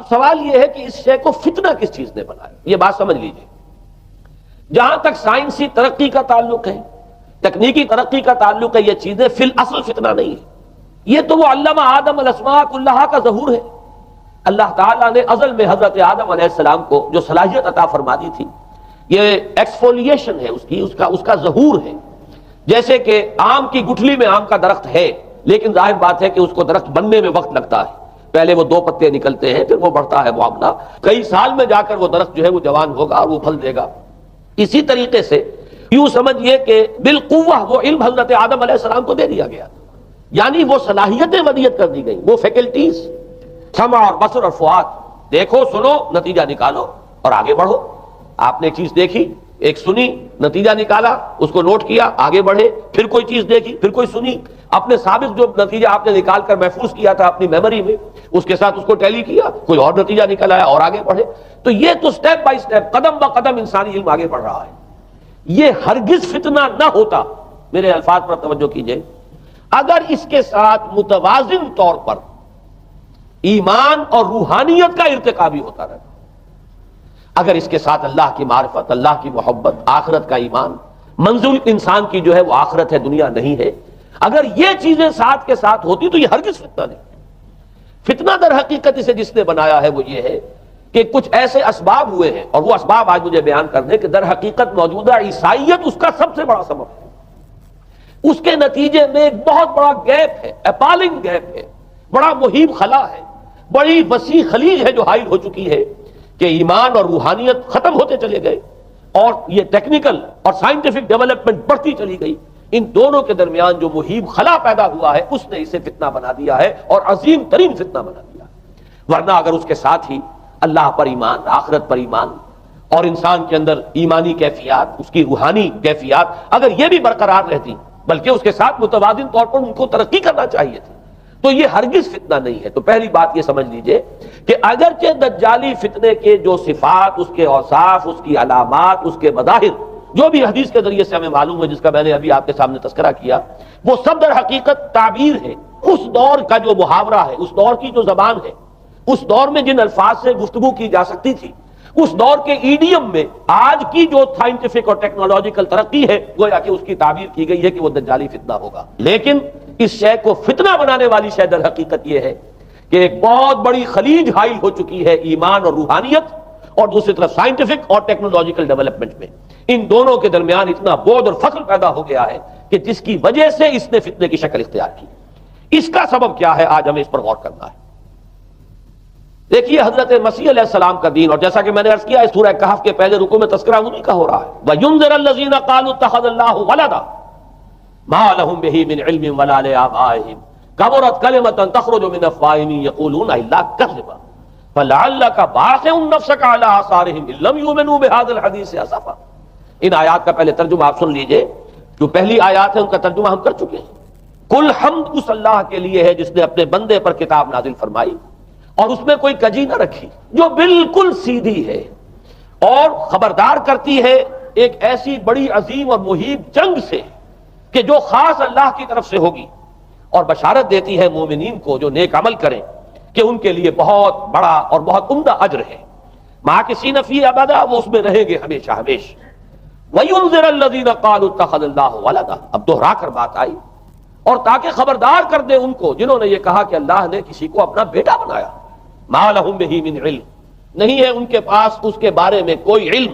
سوال یہ ہے کہ اس شے کو فتنہ کس چیز نے بنایا، یہ بات سمجھ لیجئے۔ جہاں تک سائنسی ترقی کا تعلق ہے، تکنیکی ترقی کا تعلق ہے، یہ چیزیں فی الاصل فتنہ نہیں ہے۔ یہ تو وہ علمہ آدم الاسماء کلھا کا ظہور ہے۔ اللہ تعالیٰ نے ازل میں حضرت آدم علیہ السلام کو جو صلاحیت عطا فرما دی تھی، یہ ایکسفولیشن ہے اس کا ظہور ہے۔ جیسے کہ آم کی گٹھلی میں آم کا درخت ہے، لیکن ظاہر بات ہے کہ اس کو درخت بننے میں وقت لگتا ہے، پہلے وہ 2 پتے نکلتے ہیں، پھر وہ بڑھتا ہے معاملہ، کئی سال میں جا کر وہ درخت جو ہے وہ جوان ہوگا اور وہ پھل دے گا۔ اسی طریقے سے یوں سمجھیے کہ بالقوہ وہ علم حضرت آدم علیہ السلام کو دے دیا گیا، یعنی وہ صلاحیتیں ودیت کر دی گئیں، وہ فیکلٹیز، سمع اور بصر اور فؤاد، دیکھو سنو نتیجہ نکالو اور آگے بڑھو۔ آپ نے ایک چیز دیکھی، ایک سنی، نتیجہ نکالا، اس کو نوٹ کیا، آگے بڑھے، پھر کوئی چیز دیکھی، پھر کوئی سنی، اپنے سابق جو نتیجہ آپ نے نکال کر محفوظ کیا تھا اپنی میموری میں، اس کے ساتھ اس کو ٹیلی کیا، کوئی اور نتیجہ نکل آیا اور آگے بڑھے۔ تو یہ تو سٹیپ بائی سٹیپ، قدم با قدم انسانی علم آگے بڑھ رہا ہے۔ یہ ہرگز فتنہ نہ ہوتا، میرے الفاظ پر توجہ کیجئے، اگر اس کے ساتھ متوازن طور پر ایمان اور روحانیت کا ارتقا بھی ہوتا رہتا، اگر اس کے ساتھ اللہ کی معرفت، اللہ کی محبت، آخرت کا ایمان، منزل انسان کی جو ہے وہ آخرت ہے، دنیا نہیں ہے، اگر یہ چیزیں ساتھ کے ساتھ ہوتی تو یہ ہرگز فتنہ نہیں۔ فتنہ در حقیقت اسے جس نے بنایا ہے وہ یہ ہے کہ کچھ ایسے اسباب ہوئے ہیں، اور وہ اسباب آج مجھے بیان کرنے کہ در حقیقت موجودہ عیسائیت اس کا سب سے بڑا سبب ہے۔ اس کے نتیجے میں ایک بہت بڑا گیپ ہے، اپالنگ گیپ ہے، بڑا مہیب خلا ہے، بڑی وسیع خلیج ہے جو حائل ہو چکی ہے کہ ایمان اور روحانیت ختم ہوتے چلے گئے اور یہ ٹیکنیکل اور سائنٹیفک ڈیولپمنٹ بڑھتی چلی گئی۔ ان دونوں کے درمیان جو مہیب خلا پیدا ہوا ہے اس نے اسے فتنہ بنا دیا ہے، اور عظیم ترین فتنہ بنا دیا ہے۔ ورنہ اگر اس کے ساتھ ہی اللہ پر ایمان، آخرت پر ایمان، اور انسان کے اندر ایمانی کیفیات، اس کی روحانی کیفیات اگر یہ بھی برقرار رہتی، بلکہ اس کے ساتھ متوازن طور پر ان کو ترقی کرنا چاہیے تھی، تو یہ ہرگز فتنہ نہیں ہے۔ تو پہلی بات یہ سمجھ لیجئے کہ اگرچہ دجالی فتنے کے جو صفات، اس کے اوصاف، اس کی علامات، اس کے مظاہر جو بھی حدیث کے ذریعے سے ہمیں معلوم ہے، جس کا میں نے ابھی آپ کے سامنے تذکرہ کیا، وہ سب در حقیقت تعبیر ہے اس دور کا جو محاورہ ہے، اس دور کی جو زبان ہے، اس دور میں جن الفاظ سے گفتگو کی جا سکتی تھی، اس دور کے ایڈیم میں آج کی جو سائنٹیفک اور ٹیکنالوجیکل ترقی ہے گویا کہ اس کی تعبیر کی گئی ہے کہ وہ دجالی فتنہ ہوگا۔ لیکن اس شے کو فتنہ بنانے والی شے در حقیقت یہ ہے کہ ایک بہت بڑی خلیج حائل ہو چکی ہے ایمان اور روحانیت، اور دوسری طرف سائنٹیفک اور ٹیکنالوجیکل ڈیولپمنٹ میں ان دونوں کے درمیان اتنا بعد اور فصل پیدا ہو گیا ہے کہ جس کی وجہ سے اس نے فتنے کی شکل اختیار کی۔ اس کا سبب کیا ہے، آج ہمیں اس پر غور کرنا ہے۔ دیکھیے حضرت مسیح علیہ السلام کا دین، اور جیسا کہ میں نے عرض کیا ہے سورہ کہف کے پہلے رکوع میں تذکرہ انہی کا ہو رہا ہے، وَيُنذِرَ الَّذِينَ قَالُوا اتَّخَذَ اللَّهُ وَلَدًا مَا لَهُم بِهِ مِنْ عِلْمٍ وَلَا لِآبَائِهِمْ كَبُرَتْ كَلِمَةً تَخْرُجُ مِنْ أَفْوَاهِهِمْ يَقُولُونَ إِلَّا كَذِبًا فَلَعَلَّكَ بَاخِعٌ نَفْسَكَ عَلَىٰ آثَارِهِمْ إِن لَّمْ يُؤْمِنُوا بِهَٰذَا الْحَدِيثِ أَسَفًا۔ ان آیات کا پہلے ترجمہ آپ سن لیجئے، جو پہلی آیات ہے ان کا ترجمہ ہم کر چکے ہیں۔ کل حمد اس اللہ کے لیے ہے جس نے اپنے بندے پر کتاب نازل فرمائی اور اس میں کوئی کجی نہ رکھی، جو بالکل سیدھی ہے اور خبردار کرتی ہے ایک ایسی بڑی عظیم اور مہیب جنگ سے کہ جو خاص اللہ کی طرف سے ہوگی، اور بشارت دیتی ہے مومنین کو جو نیک عمل کریں کہ ان کے لیے بہت بڑا اور بہت عمدہ اجر ہے، ماکثین فیہ ابدا، وہ اس میں رہیں گے ہمیشہ ہمیشہ۔ وَيُنذِرَ الَّذِينَ قَالُوا اتَّخَذَ اللَّهُ وَلَدًا، اب دوہرا کر بات آئی، اور تاکہ خبردار کر دے ان کو جنہوں نے یہ کہا کہ اللہ نے کسی کو اپنا بیٹا بنایا۔ مَا لَهُم بِهِ مِنْ عِلْمٍ، نہیں ہے ان کے پاس اس کے بارے میں کوئی علم،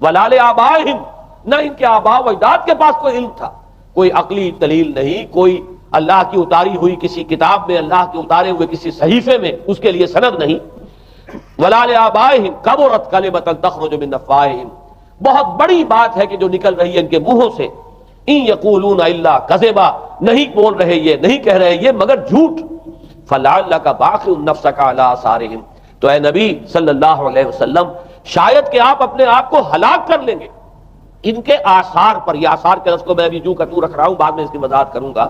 وَلَا لِآبَائِهِمْ، نہ ان کے آباء و اجداد کے پاس کوئی علم تھا، کوئی عقلی دلیل نہیں، کوئی اللہ کی اتاری ہوئی کسی کتاب میں، اللہ کے اتارے ہوئے کسی صحیفے میں اس کے لیے سند نہیں۔ وَلَا لِآبَائِهِمْ كَبُرَتْ كَلِمَةً تَخْرُجُ مِنْ أَفْوَاهِهِمْ، بہت بڑی بات ہے کہ جو نکل رہی ہے ان کے منہوں سے، ان یقولون الا کذبا، نہیں بول رہے یہ، نہیں کہہ رہے یہ مگر جھوٹ۔ فلعلک باخع نفسک علی آثارہم، تو اے نبی صلی اللہ علیہ وسلم شاید کہ آپ اپنے آپ کو ہلاک کر لیں گے ان کے آثار پر۔ یہ آثار کے لفظ کو میں ابھی جو کا تو رکھ رہا ہوں، بعد میں اس کی وضاحت کروں گا۔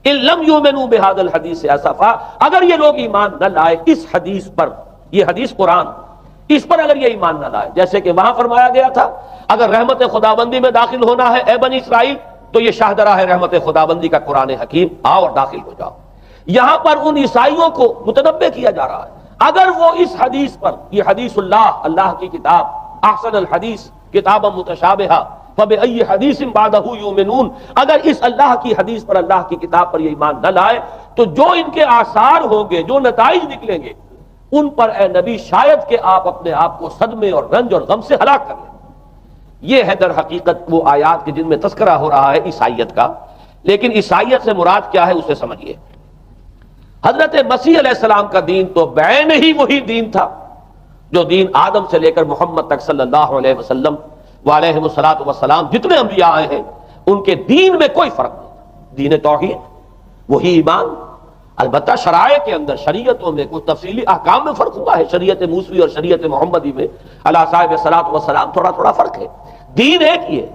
ان لم یؤمنوا بهذا الحدیث اسفا، اگر یہ لوگ ایمان نہ لائے اس حدیث پر، یہ حدیث قرآن، اس پر اگر یہ ایمان نہ لائے، جیسے کہ وہاں فرمایا گیا تھا اگر رحمت خداوندی میں داخل ہونا ہے اے بنی اسرائیل تو یہ شاہدرہ ہے رحمت خداوندی کا قرآن حکیم، آؤ اور داخل ہو جاؤ۔ یہاں پر ان عیسائیوں کو متنبہ کیا جا رہا ہے، اگر وہ اس حدیث پر، یہ حدیث اللہ کی کتاب، احسن الحدیث کتاب متشابہہ فبأی حدیث بعدہ یؤمنون، اگر اس اللہ کی حدیث پر، اللہ کی کتاب پر یہ ایمان نہ لائے تو جو ان کے آثار ہوں گے، جو نتائج نکلیں گے، ان پر اے نبی شاید کہ آپ اپنے آپ کو صدمے اور رنج اور غم سے ہلاک کر لیں۔ یہ ہے در حقیقت وہ آیات کے جن میں تذکرہ ہو رہا ہے عیسائیت کا، لیکن عیسائیت سے مراد کیا ہے اسے سمجھیے۔ حضرت مسیح علیہ السلام کا دین تو بعین ہی وہی دین تھا جو دین آدم سے لے کر محمد تک صلی اللہ علیہ وسلم وعلیہ الصلوۃ والسلام جتنے انبیاء آئے ہیں ان کے دین میں کوئی فرق نہیں تھا، دین توحید وہی ایمان، البتہ شرائع کے اندر، شریعتوں میں کچھ تفصیلی احکام میں فرق ہوا ہے، شریعت موسوی اور شریعت محمدی میں علی صاحب الصلوۃ والسلام تھوڑا فرق ہے، دین ایک ہی ہے۔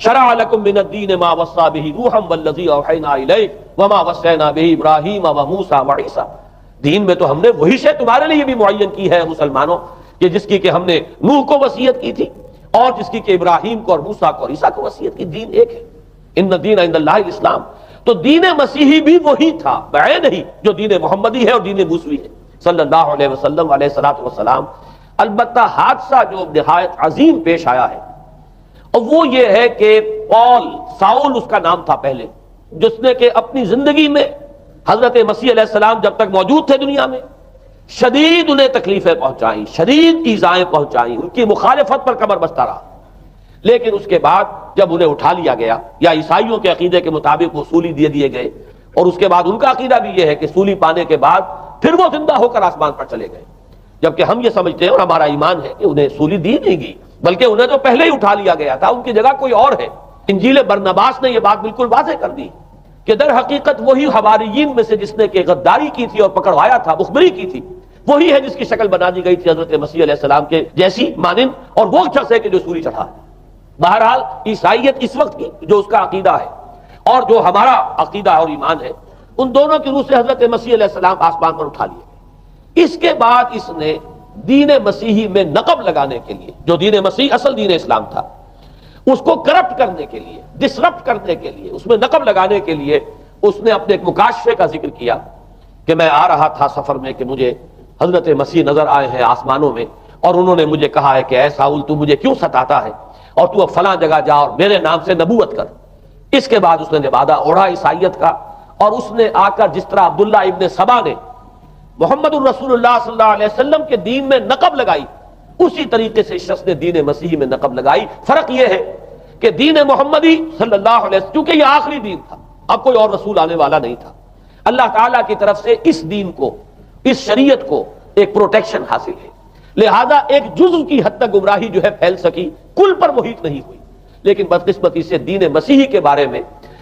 شرع لکم من الدین ما وصى به نوحا والذی اوحینا الیک وما وصینا به ابراہیم وموسیٰ وعیسیٰ، دین میں تو ہم نے وہی شے تمہارے لیے بھی معین کی ہے مسلمانوں، کہ جس کی کہ ہم نے نوح کو وصیت کی تھی اور جس کی کہ ابراہیم کو اور موسیٰ کو اور عیسیٰ کو وصیت کی، دین ایک ہے۔ ان الدین عند اللہ الاسلام، تو دین مسیحی بھی وہی تھا بعین ہی جو دین محمدی ہے اور دین موسوی ہے صلی اللہ علیہ وسلم علیہ الصلوۃ والسلام۔ البتہ حادثہ جو نہایت عظیم پیش آیا ہے اور وہ یہ ہے کہ پال، ساؤل اس کا نام تھا پہلے، جس نے کہ اپنی زندگی میں حضرت مسیح علیہ السلام جب تک موجود تھے دنیا میں شدید انہیں تکلیفیں پہنچائیں، شدید ایذائیں پہنچائیں، ان کی مخالفت پر کمر بستہ رہا، لیکن اس کے بعد جب انہیں اٹھا لیا گیا، یا عیسائیوں کے عقیدے کے مطابق وہ سولی دیے گئے، اور اس کے بعد ان کا عقیدہ بھی یہ ہے کہ سولی پانے کے بعد پھر وہ زندہ ہو کر آسمان پر چلے گئے، جبکہ ہم یہ سمجھتے ہیں اور ہمارا ایمان ہے کہ انہیں سولی دی نہیں گئی، بلکہ انہیں تو پہلے ہی اٹھا لیا گیا تھا، ان کی جگہ کوئی اور ہے۔ انجیل برنباس نے یہ بات بالکل واضح کر دی کہ در حقیقت وہی حواریین میں سے جس نے کہ غداری کی تھی اور پکڑوایا تھا، مخبری کی تھی، وہی ہے جس کی شکل بنا دی گئی تھی حضرت مسیح علیہ السلام کے جیسی مانند، اور وہ شخص ہے کہ جو سولی چڑھا ہے۔ بہرحال عیسائیت اس وقت کی جو اس کا عقیدہ ہے اور جو ہمارا عقیدہ اور ایمان ہے، ان دونوں کی روح سے حضرت مسیح علیہ السلام آسمان پر اٹھا لیے گئے۔ اس کے بعد اس نے دین مسیحی میں نقب لگانے کے لیے، جو دین مسیح اصل دین اسلام تھا، اس کو کرپٹ کرنے کے لیے، ڈسرپٹ کرنے کے لیے، اس میں نقب لگانے کے لیے اس نے اپنے ایک مکاشفے کا ذکر کیا کہ میں آ رہا تھا سفر میں کہ مجھے حضرت مسیح نظر آئے ہیں آسمانوں میں، اور انہوں نے مجھے کہا ہے کہ اے ساؤل تو مجھے کیوں ستاتا ہے، اور تو اب فلاں جگہ جا اور میرے نام سے نبوت کر۔ اس کے بعد اس نے لبادہ اوڑھا عیسائیت کا، اور اس نے آ کر جس طرح عبداللہ ابن سبا نے محمد الرسول اللہ صلی اللہ علیہ وسلم کے دین میں نقب لگائی، اسی طریقے سے اس شخص نے دین مسیحی میں نقب لگائی۔ فرق یہ ہے کہ دین محمدی صلی اللہ علیہ وسلم چونکہ یہ آخری دین تھا، اب کوئی اور رسول آنے والا نہیں تھا، اللہ تعالیٰ کی طرف سے اس دین کو، اس شریعت کو ایک پروٹیکشن حاصل ہے، لہذا ایک جزو کی حد تک گمراہی جو ہے پھیل سکی، کل پر محیط نہیں ہوئی۔ لیکن بدقسمتی سے دین مسیحی کے بارے میں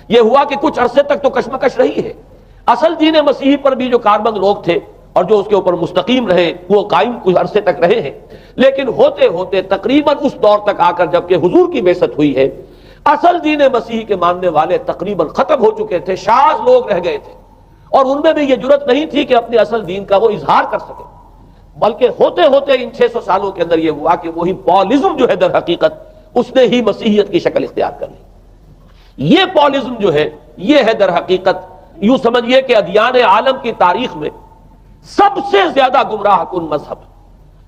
یہ ہوا کہ کچھ عرصے تک تو کشمکش رہی ہے، اصل دین مسیحی پر بھی جو کاربند لوگ تھے اور جو اس کے اوپر مستقیم رہے وہ قائم کچھ عرصے تک رہے ہیں، لیکن ہوتے ہوتے تقریباً اس دور تک آ کر جب کہ حضور کی بعثت ہوئی ہے، اصل دین مسیحی کے ماننے والے تقریباً ختم ہو چکے تھے، شاذ لوگ رہ گئے تھے، اور ان میں بھی یہ جرت نہیں تھی کہ اپنے اصل دین کا وہ اظہار کر سکے، بلکہ ہوتے ہوتے ان 600 سالوں کے اندر یہ ہوا کہ وہی پالزم جو ہے در حقیقت اس نے ہی مسیحیت کی شکل اختیار کر لی۔ یہ پالزم جو ہے یہ ہے در حقیقت، یوں سمجھیے کہ ادیان عالم کی تاریخ میں سب سے زیادہ گمراہ کن مذہب،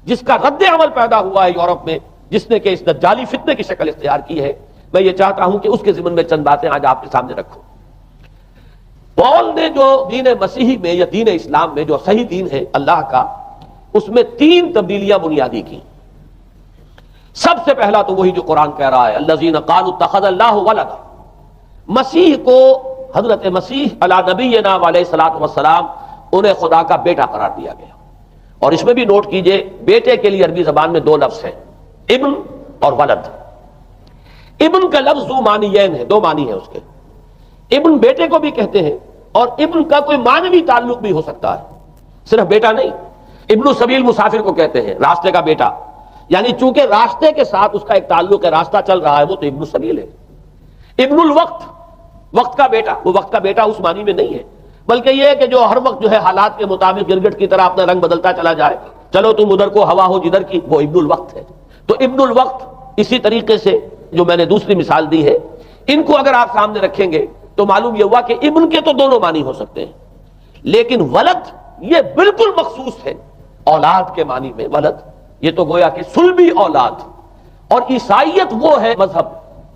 جس کا رد عمل پیدا ہوا ہے یورپ میں، جس نے کہ اس دجالی فتنے کی شکل اختیار کی ہے۔ میں یہ چاہتا ہوں کہ اس کے ضمن میں چند باتیں آج آپ کے سامنے رکھوں۔ پال نے جو دین مسیحی میں یا دین اسلام میں جو صحیح دین ہے اللہ کا، اس میں 3 تبدیلیاں بنیادی کی۔ سب سے پہلا تو وہی جو قرآن کہہ رہا ہے الذین قالوا اتخذ اللہ ولدا، مسیح کو، حضرت مسیح علی نبینا علیہ الصلوۃ والسلام انہیں خدا کا بیٹا قرار دیا گیا، اور اس میں بھی نوٹ کیجئے بیٹے کے لیے عربی زبان میں 2 لفظ ہیں، ابن اور ولد۔ ابن کا لفظ ذو معنیین ہے، 2 معنی ہیں اس کے، ابن بیٹے کو بھی کہتے ہیں، اور ابن کا کوئی معنوی تعلق بھی ہو سکتا ہے، صرف بیٹا نہیں۔ ابن السبیل مسافر کو کہتے ہیں، راستے کا بیٹا، یعنی چونکہ راستے کے ساتھ اس کا ایک تعلق ہے، راستہ چل رہا ہے، وہ تو ابن السبیل ہے۔ ابن الوقت، وقت کا بیٹا، وہ وقت کا بیٹا اس معنی میں نہیں ہے، بلکہ یہ ہے کہ جو ہر وقت جو ہے حالات کے مطابق گرگٹ کی طرح اپنا رنگ بدلتا چلا جائے، چلو تم ادھر کو ہوا ہو جدھر کی، وہ ابن الوقت ہے۔ تو ابن الوقت اسی طریقے سے جو میں نے دوسری مثال دی ہے، ان کو اگر آپ سامنے رکھیں گے تو معلوم یہ ہوا کہ ابن کے تو دونوں معنی ہو سکتے ہیں، لیکن ولد یہ بالکل مخصوص ہے، اولاد کے معنی میں ولد، یہ تو گویا کہ صلبی اولاد. اور عیسائیت وہ ہے مذہب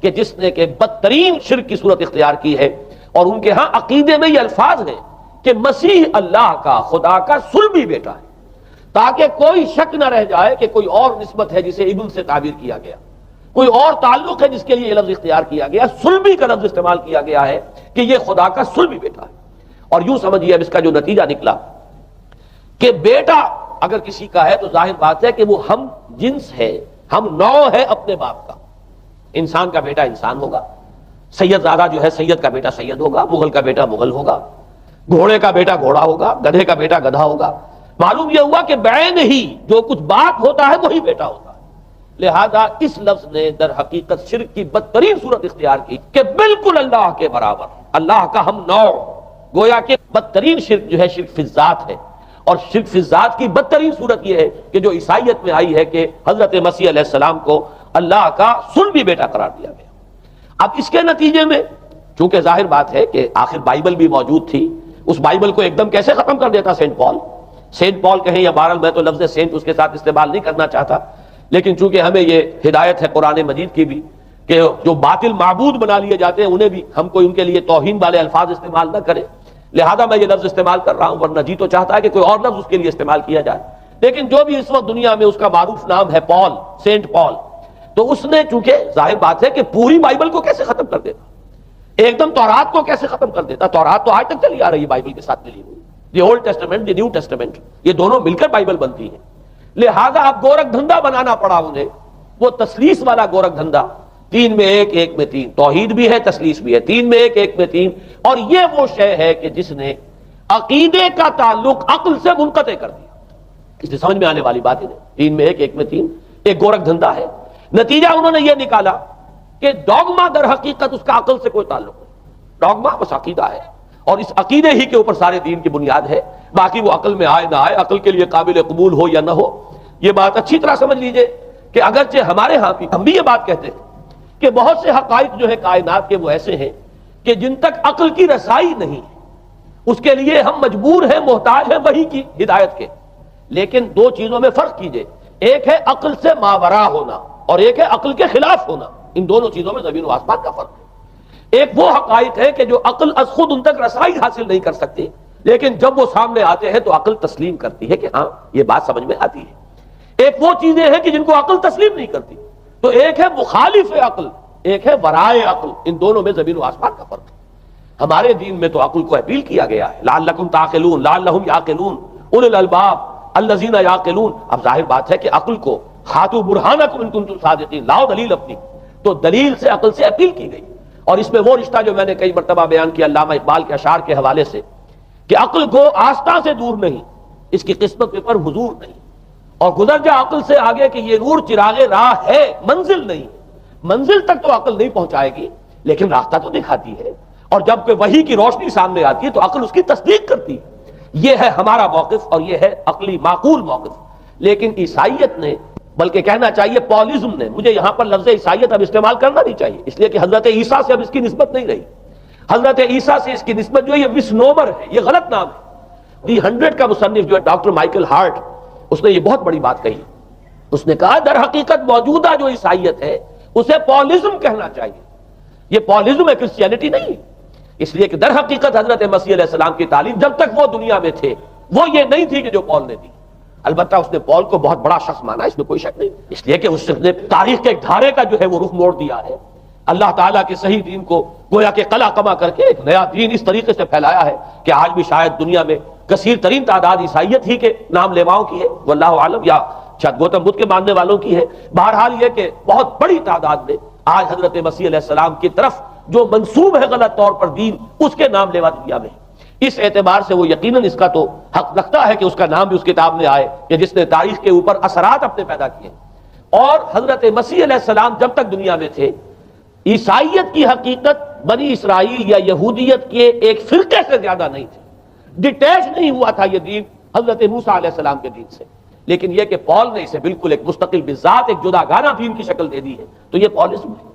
کہ جس نے کہ بدترین شرک کی صورت اختیار کی ہے، اور ان کے ہاں عقیدے میں یہ الفاظ ہیں کہ مسیح اللہ کا، خدا کا صلبی بیٹا ہے، تاکہ کوئی شک نہ رہ جائے کہ کوئی اور نسبت ہے جسے ابن سے تعبیر کیا گیا، کوئی اور تعلق ہے جس کے لیے یہ لفظ اختیار کیا گیا. صلبی کا لفظ استعمال کیا گیا ہے کہ یہ خدا کا صلبی بیٹا ہے. اور یوں سمجھیے اب اس کا جو نتیجہ نکلا کہ بیٹا اگر کسی کا ہے تو ظاہر بات ہے کہ وہ ہم جنس ہے، ہم نوع ہے اپنے باپ کا. انسان کا بیٹا انسان ہوگا، سید زادہ جو ہے سید کا بیٹا سید ہوگا، مغل کا بیٹا مغل ہوگا، گھوڑے کا بیٹا گھوڑا ہوگا، گدھے کا بیٹا گدھا ہوگا. معلوم یہ ہوا کہ بعین ہی جو کچھ باپ ہوتا ہے وہی بیٹا ہوتا ہے. لہذا اس لفظ نے در حقیقت شرک کی بدترین صورت اختیار کی کہ بالکل اللہ کے برابر، اللہ کا ہم نوع. گویا کہ بدترین شرک جو ہے شرک فی الذات ہے، اور شرک فی الذات کی بدترین صورت یہ ہے کہ جو عیسائیت میں آئی ہے کہ حضرت مسیح علیہ السلام کو اللہ کا صلبی بیٹا قرار دیا گیا. اب اس کے نتیجے میں چونکہ ظاہر بات ہے کہ آخر بائبل بھی موجود تھی، اس بائبل کو ایک دم کیسے ختم کر دیتا سینٹ پال. سینٹ پال کہیں یا بہرحال میں تو لفظ سینٹ اس کے ساتھ استعمال نہیں کرنا چاہتا، لیکن چونکہ ہمیں یہ ہدایت ہے قرآن مجید کی بھی کہ جو باطل معبود بنا لیے جاتے ہیں انہیں بھی ہم کوئی ان کے لیے توہین والے الفاظ استعمال نہ کرے، لہذا میں یہ لفظ استعمال کر رہا ہوں، ورنہ جی تو چاہتا ہے کہ کوئی اور لفظ اس کے لیے استعمال کیا جائے. لیکن جو بھی اس وقت دنیا میں اس کا معروف نام ہے پال، سینٹ پال، تو اس نے چونکہ ظاہر بات ہے کہ پوری بائبل کو کیسے ختم کر دیتا، ایک دم تورات کو کیسے ختم کر دیتا. تورات تو آج تک چلی آ رہی ہے بائبل کے ساتھ ملی ہوئی، the old testament, the new testament, یہ دونوں مل کر بائبل بنتی ہے. لہذا اب گورکھ دھندا بنانا پڑا انہیں، وہ تسلیس والا گورکھ دھندا، تین میں ایک، ایک میں تین، توحید بھی ہے تسلیس بھی ہے، تین میں ایک، ایک میں تین. اور یہ وہ شے ہے کہ جس نے عقیدے کا تعلق عقل سے منقطع کر دیا. اس لیے سمجھ میں آنے والی بات ہے، تین میں ایک، ایک میں تین، ایک گورکھ دھندا ہے. نتیجہ انہوں نے یہ نکالا کہ ڈوگما در حقیقت اس کا عقل سے کوئی تعلق نہیں، ڈوگما بس عقیدہ ہے، اور اس عقیدے ہی کے اوپر سارے دین کی بنیاد ہے. باقی وہ عقل میں آئے نہ آئے، عقل کے لیے قابل قبول ہو یا نہ ہو، یہ بات اچھی طرح سمجھ لیجئے کہ اگرچہ ہمارے ہاں بھی ہم بھی یہ بات کہتے ہیں کہ بہت سے حقائق جو ہے کائنات کے وہ ایسے ہیں کہ جن تک عقل کی رسائی نہیں، اس کے لیے ہم مجبور ہیں، محتاج ہیں وحی کی ہدایت کے. لیکن دو چیزوں میں فرق کیجئے، ایک ہے عقل سے ماوراء ہونا اور ایک ہے عقل کے خلاف ہونا. ان دونوں چیزوں میں زمین و آسمان کا فرق ہے. ایک وہ حقائق ہے کہ جو عقل از خود ان تک رسائی حاصل نہیں کر سکتی، لیکن جب وہ سامنے آتے ہیں تو عقل تسلیم کرتی ہے کہ ہاں یہ بات سمجھ میں آتی ہے. ایک وہ چیزیں ہیں کہ جن کو عقل تسلیم نہیں کرتی. تو ایک ہے مخالف عقل، ایک ہے ورائے عقل. ان دونوں میں زمین و آسمان کا فرق ہے. ہمارے دین میں تو عقل کو اپیل کیا گیا ہے، لعلکم تعقلون، لعلہم یعقلون، اولو الالباب الذین یعقلون. اب ظاہر بات ہے کہ عقل کو ہاتھو برہانکم ان کنتم صادقین، لاؤ دلیل اپنی. تو دلیل سے عقل سے اپیل کی گئی. اور اس میں وہ رشتہ جو میں نے کئی مرتبہ بیان کیا علامہ اقبال کے اشعار کے حوالے سے کہ عقل کو آستہ سے دور نہیں، اس کی قسمت کے پر حضور نہیں. اور گزر جا عقل سے آگے کہ یہ نور چراغ راہ ہے، منزل نہیں. منزل تک تو عقل نہیں پہنچائے گی لیکن راستہ تو دکھاتی ہے. اور جب کہ وحی کی روشنی سامنے آتی ہے تو عقل اس کی تصدیق کرتی ہے. یہ ہے ہمارا موقف اور یہ ہے عقلی معقول موقف. لیکن عیسائیت نے، بلکہ کہنا چاہیے پالزم نے، مجھے یہاں پر لفظ عیسائیت اب استعمال کرنا نہیں چاہیے اس لیے کہ حضرت عیسیٰ سے اب اس کی نسبت نہیں رہی. حضرت عیسیٰ سے اس کی نسبت جو ہے یہ مسنومر ہے، یہ غلط نام ہے. دی 100 کا مصنف جو ہے ڈاکٹر مائیکل ہارٹ، اس نے یہ بہت بڑی بات کہی. اس نے کہا در حقیقت موجودہ جو عیسائیت ہے اسے پالزم کہنا چاہیے. یہ پالزم ہے، کرسچینٹی نہیں ہے. اس لیے کہ در حقیقت حضرت مسیح علیہ السلام کی تعلیم جب تک وہ دنیا میں تھے وہ یہ نہیں تھی کہ جو پال نے دی. البتہ اس نے پال کو بہت بڑا شخص مانا، اس میں کوئی شک نہیں، اس لیے کہ اس نے تاریخ کے ایک دھارے کا جو ہے وہ رخ موڑ دیا ہے. اللہ تعالیٰ کے صحیح دین کو گویا کہ قلع کما کر کے ایک نیا دین اس طریقے سے پھیلایا ہے کہ آج بھی شاید دنیا میں کثیر ترین تعداد عیسائیت ہی کے نام لیواؤں کی ہے، واللہ عالم، یا شاید گوتم بدھ کے ماننے والوں کی ہے. بہرحال یہ کہ بہت بڑی تعداد میں آج حضرت مسیح علیہ السلام کی طرف جو منسوب ہے غلط طور پر دین، اس کے نام لیوا دنیا میں. اس اعتبار سے وہ یقیناً اس کا تو حق رکھتا ہے کہ اس کا نام بھی اس کتاب میں آئے کہ جس نے تاریخ کے اوپر اثرات اپنے پیدا کیے. اور حضرت مسیح علیہ السلام جب تک دنیا میں تھے، عیسائیت کی حقیقت بنی اسرائیل یا یہودیت کے ایک فرقے سے زیادہ نہیں تھی. ڈیٹیچ نہیں ہوا تھا یہ دین حضرت موسیٰ علیہ السلام کے دین سے. لیکن یہ کہ پال نے اسے بالکل ایک مستقل بذات ایک جدا گانہ دین کی شکل دے دی ہے، تو یہ پالزم ہے.